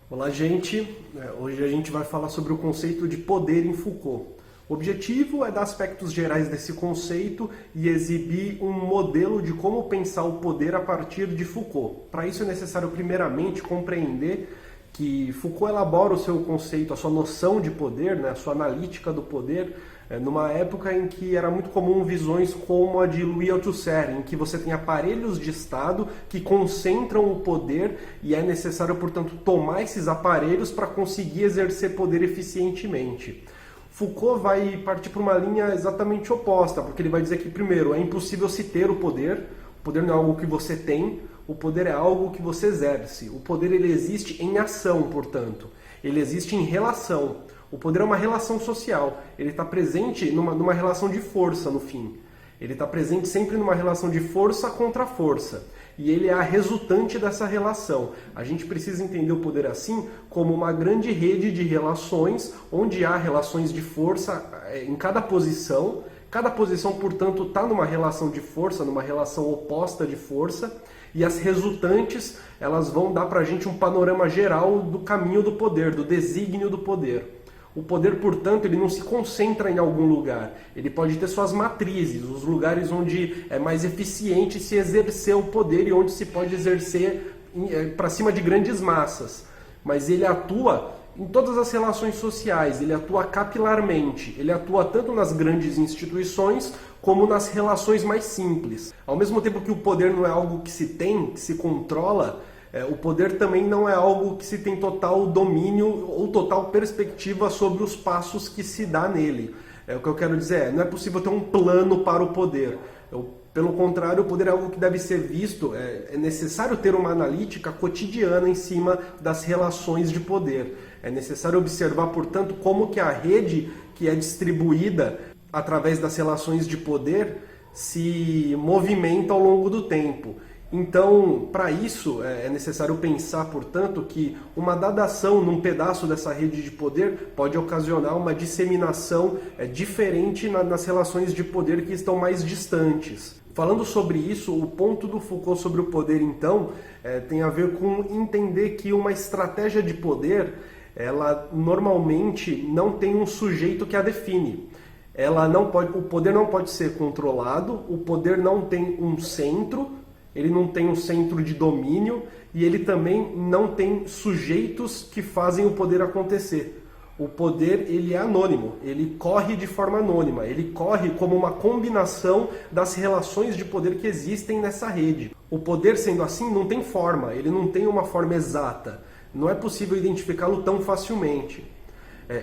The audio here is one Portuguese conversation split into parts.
Olá, gente. Hoje a gente vai falar sobre o conceito de poder em Foucault. O objetivo é dar aspectos gerais desse conceito e exibir um modelo de como pensar o poder a partir de Foucault. Para isso é necessário, primeiramente, compreender que Foucault elabora o seu conceito, a sua noção de poder, a sua analítica do poder, numa época em que era muito comum visões como a de Louis Althusser, em que você tem aparelhos de Estado que concentram o poder e é necessário, portanto, tomar esses aparelhos para conseguir exercer poder eficientemente. Foucault vai partir para uma linha exatamente oposta, porque ele vai dizer que, primeiro, é impossível se ter o poder não é algo que você tem, o poder é algo que você exerce. O poder ele existe em ação, portanto. Ele existe em relação. O poder é uma relação social. Ele está presente numa relação de força, no fim. Ele está presente sempre numa relação de força contra força. E ele é a resultante dessa relação. A gente precisa entender o poder assim como uma grande rede de relações, onde há relações de força em cada posição. Cada posição, portanto, está numa relação de força, numa relação oposta de força, e as resultantes elas vão dar para a gente um panorama geral do caminho do poder, do desígnio do poder. O poder, portanto, ele não se concentra em algum lugar. Ele pode ter suas matrizes, os lugares onde é mais eficiente se exercer o poder e onde se pode exercer para cima de grandes massas. Mas ele atua em todas as relações sociais, ele atua capilarmente, ele atua tanto nas grandes instituições como nas relações mais simples. Ao mesmo tempo que o poder não é algo que se tem, que se controla, o poder também não é algo que se tem total domínio ou total perspectiva sobre os passos que se dá nele. O que eu quero dizer não é possível ter um plano para o poder. Pelo contrário, o poder é algo que deve ser visto, é necessário ter uma analítica cotidiana em cima das relações de poder. É necessário observar, portanto, como que a rede que é distribuída através das relações de poder se movimenta ao longo do tempo. Então, para isso, é necessário pensar, portanto, que uma dada ação num pedaço dessa rede de poder pode ocasionar uma disseminação diferente nas relações de poder que estão mais distantes. Falando sobre isso, o ponto do Foucault sobre o poder, então, tem a ver com entender que uma estratégia de poder, ela normalmente não tem um sujeito que a define. O poder não pode ser controlado, o poder não tem um centro, ele não tem um centro de domínio e ele também não tem sujeitos que fazem o poder acontecer. O poder ele é anônimo, ele corre de forma anônima, ele corre como uma combinação das relações de poder que existem nessa rede. O poder, sendo assim, não tem forma, ele não tem uma forma exata, não é possível identificá-lo tão facilmente.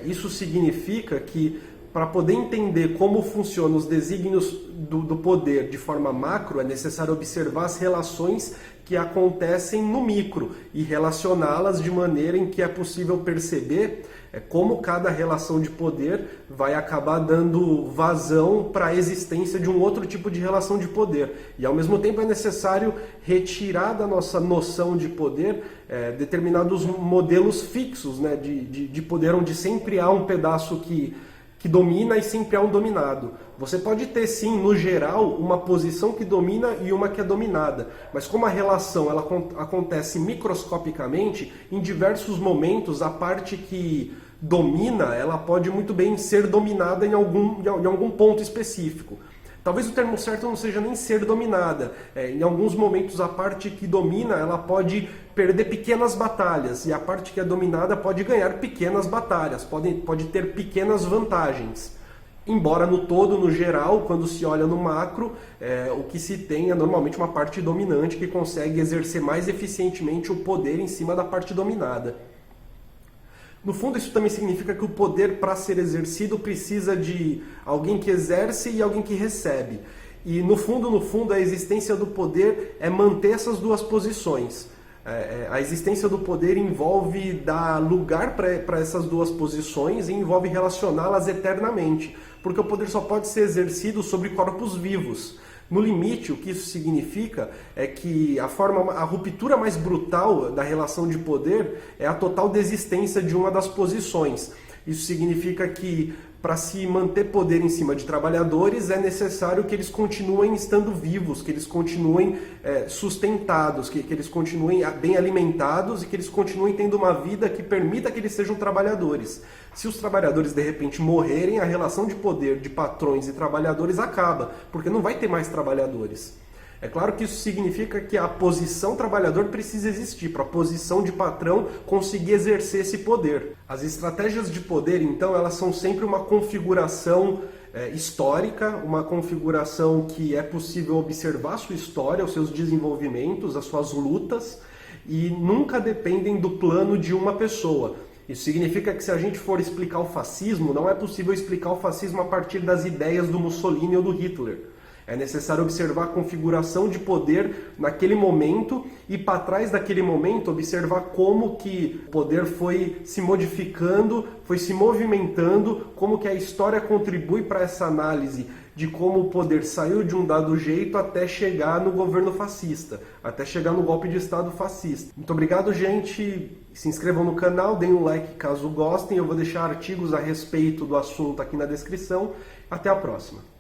Isso significa que, para poder entender como funcionam os desígnios do poder de forma macro, é necessário observar as relações que acontecem no micro e relacioná-las de maneira em que é possível perceber como cada relação de poder vai acabar dando vazão para a existência de um outro tipo de relação de poder. E ao mesmo tempo é necessário retirar da nossa noção de poder determinados modelos fixos de poder, onde sempre há um pedaço que domina e sempre há um dominado. Você pode ter, sim, no geral, uma posição que domina e uma que é dominada. Mas como a relação ela acontece microscopicamente, em diversos momentos a parte que domina, ela pode muito bem ser dominada em algum ponto específico. Talvez o termo certo não seja nem ser dominada. Em alguns momentos a parte que domina ela pode perder pequenas batalhas e a parte que é dominada pode ganhar pequenas batalhas, pode ter pequenas vantagens. Embora no todo, no geral, quando se olha no macro, o que se tem é normalmente uma parte dominante que consegue exercer mais eficientemente o poder em cima da parte dominada. No fundo, isso também significa que o poder, para ser exercido, precisa de alguém que exerce e alguém que recebe. E no fundo, a existência do poder é manter essas duas posições. A existência do poder envolve dar lugar para essas duas posições e envolve relacioná-las eternamente, porque o poder só pode ser exercido sobre corpos vivos. No limite, o que isso significa é que a ruptura mais brutal da relação de poder é a total desistência de uma das posições. Isso significa que para se manter poder em cima de trabalhadores é necessário que eles continuem estando vivos, que eles continuem sustentados, que eles continuem bem alimentados e que eles continuem tendo uma vida que permita que eles sejam trabalhadores. Se os trabalhadores de repente morrerem, a relação de poder de patrões e trabalhadores acaba, porque não vai ter mais trabalhadores. É claro que isso significa que a posição trabalhador precisa existir, para a posição de patrão conseguir exercer esse poder. As estratégias de poder, então, elas são sempre uma configuração histórica, uma configuração que é possível observar a sua história, os seus desenvolvimentos, as suas lutas, e nunca dependem do plano de uma pessoa. Isso significa que se a gente for explicar o fascismo, não é possível explicar o fascismo a partir das ideias do Mussolini ou do Hitler. É necessário observar a configuração de poder naquele momento e, para trás daquele momento, observar como que o poder foi se modificando, foi se movimentando, como que a história contribui para essa análise de como o poder saiu de um dado jeito até chegar no governo fascista, até chegar no golpe de Estado fascista. Muito obrigado, gente. Se inscrevam no canal, deem um like caso gostem. Eu vou deixar artigos a respeito do assunto aqui na descrição. Até a próxima.